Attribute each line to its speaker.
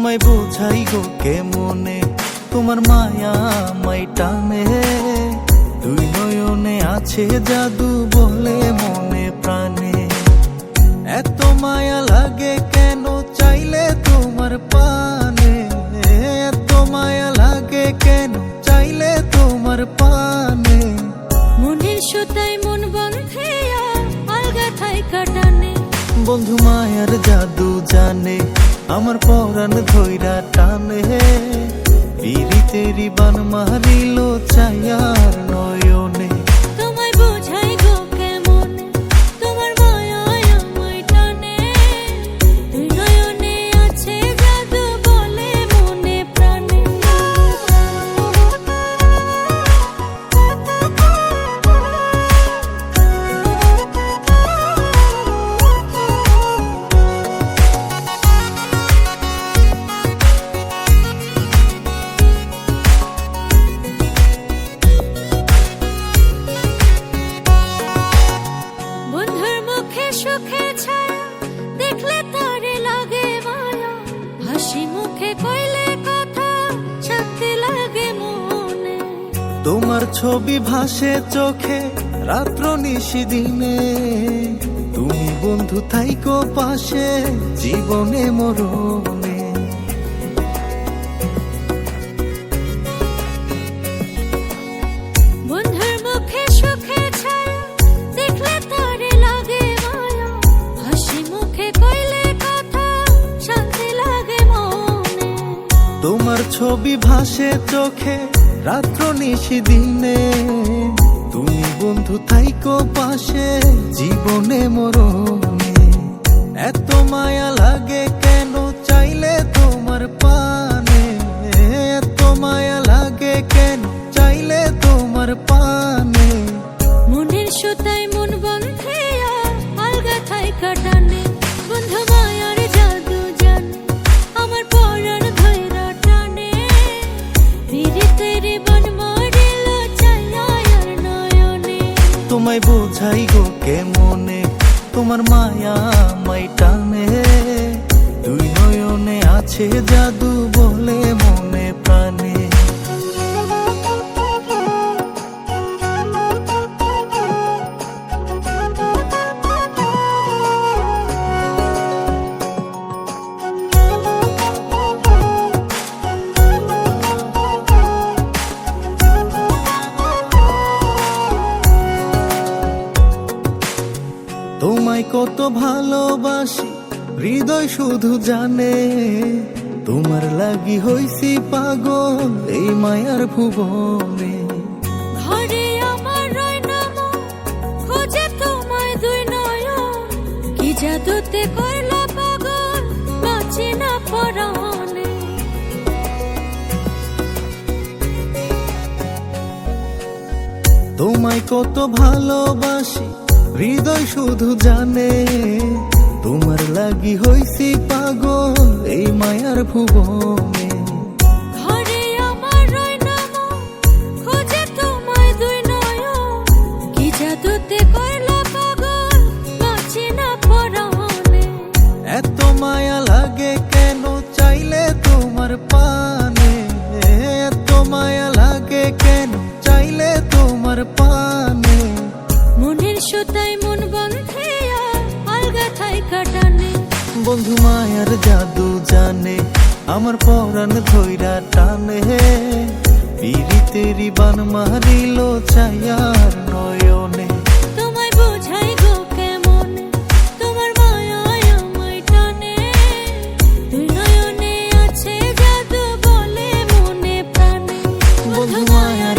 Speaker 1: তোমায় বোঝাই গো কেমনে, তোমার মায়া আমায় টানে। দুই নয়নে আছে জাদু বলে মনে প্রাণে। এত মায়া লাগে কেন চাইলে তোমার পানে, এত মায়া লাগে কেন চাইলে তোমার পানে।
Speaker 2: মনের সুতায় মন বন্ধে আলগা থাই কাটানে।
Speaker 1: বন্ধু মায়ার জাদু জানে, আমার পরাণ ধইরা টানে। পিরিতেরি বান মারিল ছায়ার নয়নে।
Speaker 2: তোমায় বোঝাই গো কেমনে, তোমার মায়া আমায় টানে। দুই নয়নে আছে জাদু বলে মনে প্রাণে। সুখে ছায়া দেখলে তারে লাগে মায়া, হাসি মুখে কইলে কথা শান্তি লাগে মনে।
Speaker 1: তোমার ছবি ভাসে চোখে রাত্র নিশি দিনে। তুমি বন্ধু থাইকো পাশে জীবনে মরণে।
Speaker 2: বন্ধুর মুখে সুখে ছায়া দেখলে তারে লাগে মায়া, হাসি মুখে কইলে কথা শান্তি লাগে মনে।
Speaker 1: তোমার ছবি ভাসে চোখে রাত্র নিশি দিনে। তুমি বন্ধু থাইকো পাশে জীবনে মরণে। এত মায়া লাগে কেন চাইলে তোমার পানে, এত মায়া লাগে কেন চাইলে তোমার পানে।
Speaker 2: মনের সুতায় মন বন্ধে আলগা থাই কাটানে। বন্ধু মায়ার জাদু জানে, আমার পরাণ ধইরা টানে। পিরিতেরি বান মারিল ছায়ার নয়নে।
Speaker 1: তোমায় বোঝাই গো কেমনে, তোমার মায়া আমায় টানে। দুই নয়নে আছে জাদু বলে মনে প্রাণে। তোমায় কত ভালোবাসি হৃদয় শুধু জানে। তোমার লাগি হইছি পাগল এই মায়ার ভুবনে।
Speaker 2: ঘরে আমার রয় নাম খোঁজে তোমায় দুই নয়ন। কি জাদুতে করলা পাগল বাঁচি না পরাণে।
Speaker 1: তোমায় কত ভালোবাসি হৃদয় শুধু জানে। তোমার লাগি হইছি পাগল এই মায়ার ভুবনে।
Speaker 2: ঘরে আমার রয় নাম খোঁজে তোমায় দুই নয়ন। কি জাদুতে করলা পাগল বাঁচি না পরাণে।
Speaker 1: এত মায়া লাগে কেন চাইলে তোমার পানে, এত মায়া লাগে কেন চাইলে তোমার পানে।
Speaker 2: মনের সুতায় মন বন্ধে আলগা থাই কাটানে।
Speaker 1: বন্ধু মায়ার জাদু জানে, আমার পরাণ ধইরা টানে। পিরিতেরি বান মারিল ছায়ার নয়নে।
Speaker 2: তোমায় বোঝাই গো কেমনে, তোমার মায়া আমায় টানে। দুই নয়নে আছে জাদু বলে মনে প্রাণে।
Speaker 1: বন্ধু মায়ার